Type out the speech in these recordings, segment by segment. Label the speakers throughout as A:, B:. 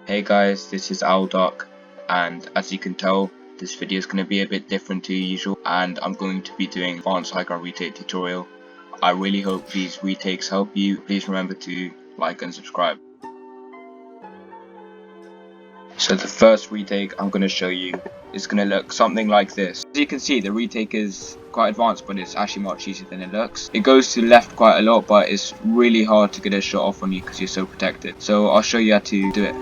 A: Hey guys, this is Alduck, and as you can tell, this video is going to be a bit different to usual, and I'm going to be doing advanced high ground retake tutorial. I really hope these retakes help you. Please remember to like and subscribe. So the first retake I'm going to show you is going to look something like this. As you can see, the retake is quite advanced, but it's actually much easier than it looks. It goes to the left quite a lot, but it's really hard to get a shot off on you because you're so protected. So I'll show you how to do it.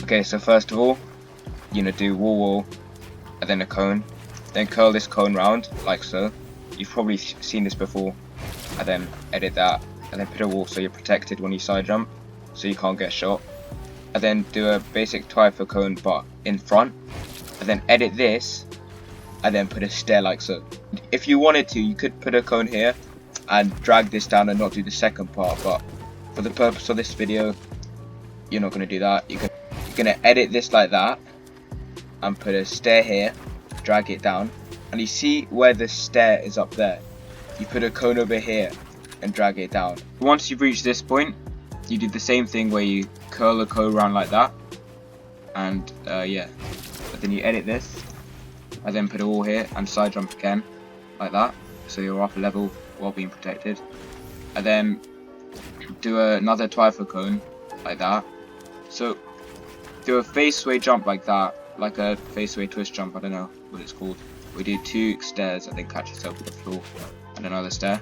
A: Okay, so first of all, you're gonna do wall, and then a cone, then curl this cone round like so. You've probably seen this before, and then edit that, and then put a wall so you're protected when you side jump, so you can't get shot. And then do a basic twifer cone but in front, and then edit this, and then put a stair like so. If you wanted to, you could put a cone here and drag this down and not do the second part, but for the purpose of this video, you're not gonna do that. You're gonna edit this like that and put a stair here, drag it down, and you see where the stair is up there, you put a cone over here and drag it down. Once you've reached this point, you do the same thing where you curl the cone around like that, and yeah, but then you edit this and then put a wall here and side jump again like that, so you're off a level while being protected, and then do another twifer cone like that. So do a face sway jump like that, like a face sway twist jump, I don't know what it's called. We do 2 stairs and then catch yourself with the floor and another stair.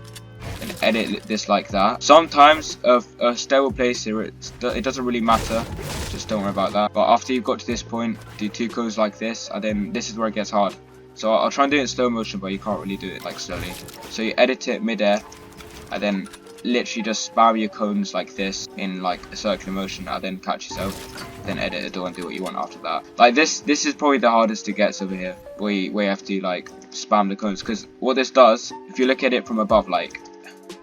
A: And edit this like that. Sometimes a stair will place here, it doesn't really matter, just don't worry about that. But after you've got to this point, do 2 cones like this, and then this is where it gets hard. So I'll try and do it in slow motion, but you can't really do it like slowly. So you edit it mid-air, and then literally just spam your cones like this in like a circular motion, and then catch yourself, then edit a door and do what you want after that. Like this is probably the hardest to get over here, where you have to like spam the cones, because what this does, if you look at it from above, like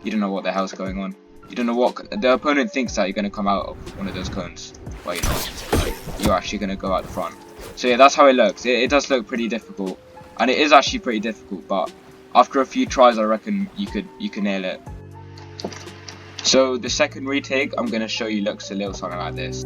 A: you don't know what the hell's going on. You don't know what the opponent thinks that you're going to come out of one of those cones, but you're not. Like, you're actually going to go out the front. So yeah, that's how it looks. It does look pretty difficult, and it is actually pretty difficult, but after a few tries I reckon you can nail it. So the second retake I'm going to show you looks a little something like this.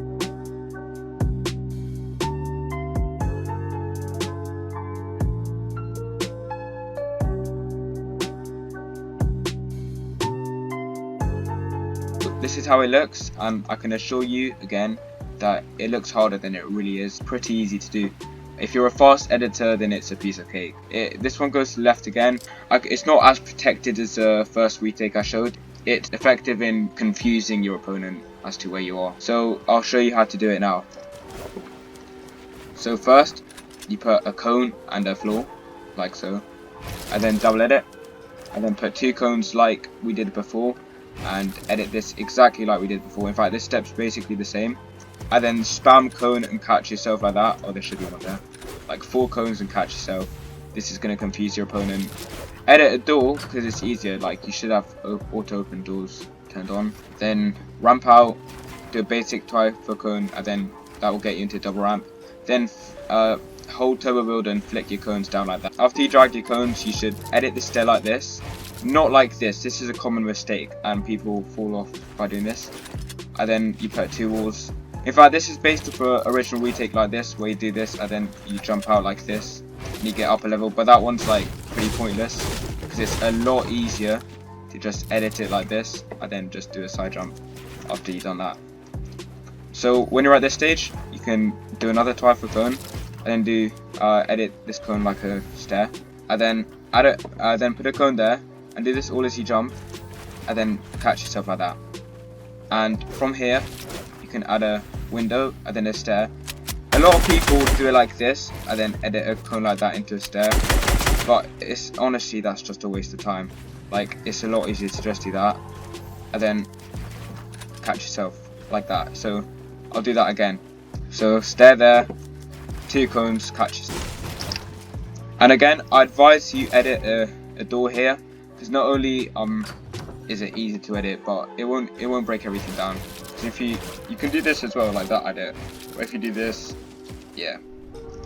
A: This is how it looks, and I can assure you again that it looks harder than it really is. Pretty easy to do. If you're a fast editor, then it's a piece of cake. This one goes to the left again. It's not as protected as the first retake I showed. It's effective in confusing your opponent as to where you are. So I'll show you how to do it now. So first, you put a cone and a floor, like so, and then double edit, and then put 2 cones like we did before, and edit this exactly like we did before. In fact, this step's basically the same. And then spam cone and catch yourself like that. Oh, there should be one there. Like 4 cones and catch yourself. This is going to confuse your opponent. Edit a door because it's easier. Like you should have auto open doors turned on. Then ramp out, do a basic twifer cone, and then that will get you into double ramp. Then hold turbo build and flick your cones down like that. After you drag your cones, you should edit the stair like this. Not like this. This is a common mistake and people fall off by doing this. And then you put 2 walls. In fact, this is based off an original retake like this, where you do this and then you jump out like this and you get up a level. But that one's like pretty pointless because it's a lot easier to just edit it like this and then just do a side jump after you've done that. So when you're at this stage, you can do another twifer cone and then do edit this cone like a stair, and then add it, then put a cone there and do this all as you jump, and then catch yourself like that. And from here you can add a window and then a stair. A lot of people do it like this and then edit a cone like that into a stair, but it's honestly, that's just a waste of time. Like it's a lot easier to just do that and then catch yourself like that. So I'll do that again. So stair there, 2 cones, catch yourself. And again, I advise you edit a door here, because not only is it easy to edit, but it won't break everything down. So if you can do this as well, like that edit, or if you do this, yeah.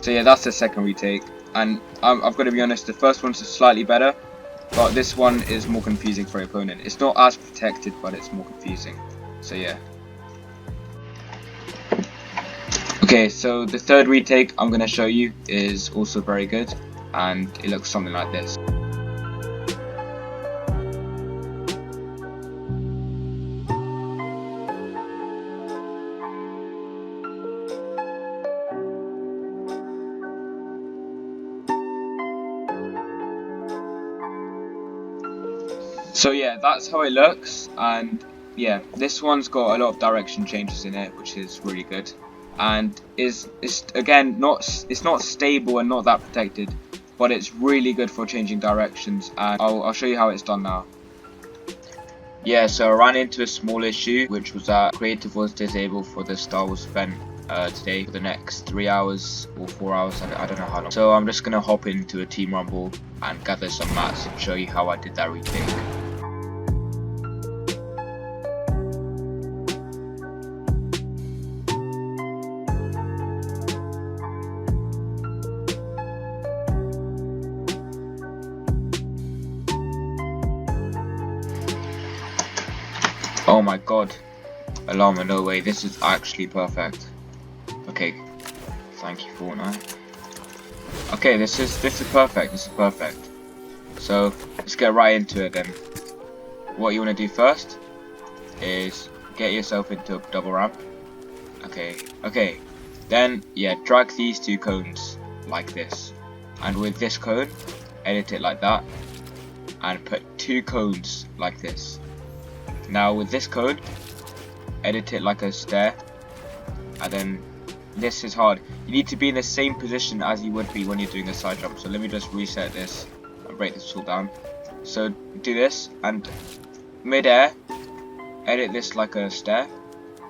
A: So yeah, that's the second retake, and I've got to be honest, the first one's slightly better, but this one is more confusing for your opponent. It's not as protected, but it's more confusing. So yeah. Okay, so the third retake I'm going to show you is also very good, and it looks something like this. So yeah, that's how it looks, and yeah, this one's got a lot of direction changes in it, which is really good, and is again it's not stable and not that protected, but it's really good for changing directions, and I'll show you how it's done now. Yeah, so I ran into a small issue, which was that creative was disabled for the Star Wars event today for the next 3 hours or 4 hours, I don't know how long. So I'm just gonna hop into a team rumble and gather some mats and show you how I did that retake. Oh my god, Alarma, no way, this is actually perfect. Okay, thank you Fortnite. Okay, this is perfect, this is perfect. So let's get right into it then. What you want to do first is get yourself into a double ramp. Okay, then yeah, drag these two cones like this, and with this cone, edit it like that, and put two cones like this. Now with this cone, edit it like a stair, and then this is hard. You need to be in the same position as you would be when you're doing a side jump. So let me just reset this and break this all down. So do this, and mid-air, edit this like a stair,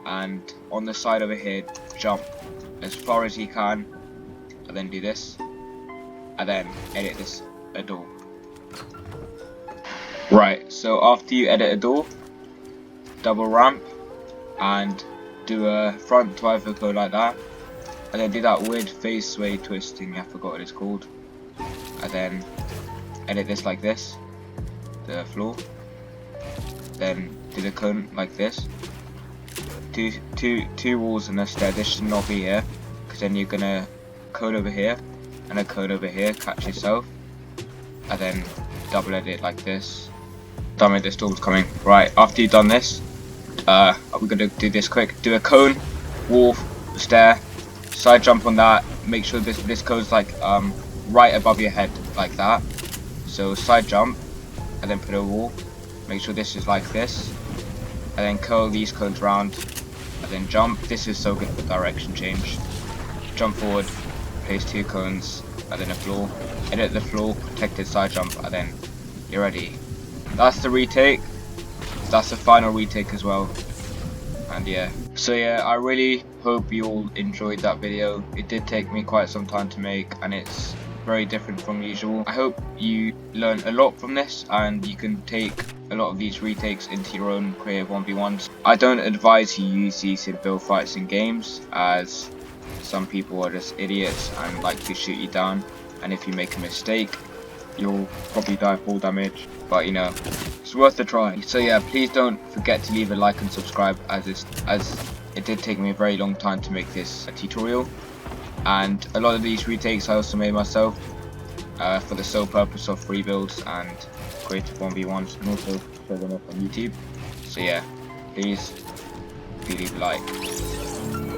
A: and on the side over here, jump as far as you can, and then do this, and then edit this a door. Right, so after you edit a door, double ramp and do a front driver go like that, and then do that weird face sway twisting, I forgot what it's called, and then edit this like this, the floor, then do the cone like this, two walls and a stair. This should not be here, because then you're gonna cone over here and a cone over here, catch yourself, and then double edit like this. Damn it, the storm's coming. Right, after you've done this, we're gonna do this quick. Do a cone, wall, stair, side jump on that. Make sure this cone's like right above your head, like that. So side jump, and then put a wall. Make sure this is like this, and then curl these cones round, and then jump. This is so good for direction change. Jump forward, place two cones, and then a floor. Edit the floor, protected side jump, and then you're ready. That's the retake. That's the final retake as well. And yeah, so yeah, I really hope you all enjoyed that video. It did take me quite some time to make, and it's very different from usual. I hope you learn a lot from this, and you can take a lot of these retakes into your own creative 1v1s. I don't advise you use these in build fights in games, as some people are just idiots and like to shoot you down, and if you make a mistake, you'll probably die fall damage, but you know, it's worth a try. So yeah, please don't forget to leave a like and subscribe, as it did take me a very long time to make this tutorial, and a lot of these retakes I also made myself for the sole purpose of free builds and creative 1v1s, and also show them up on YouTube. So yeah, please do leave a like.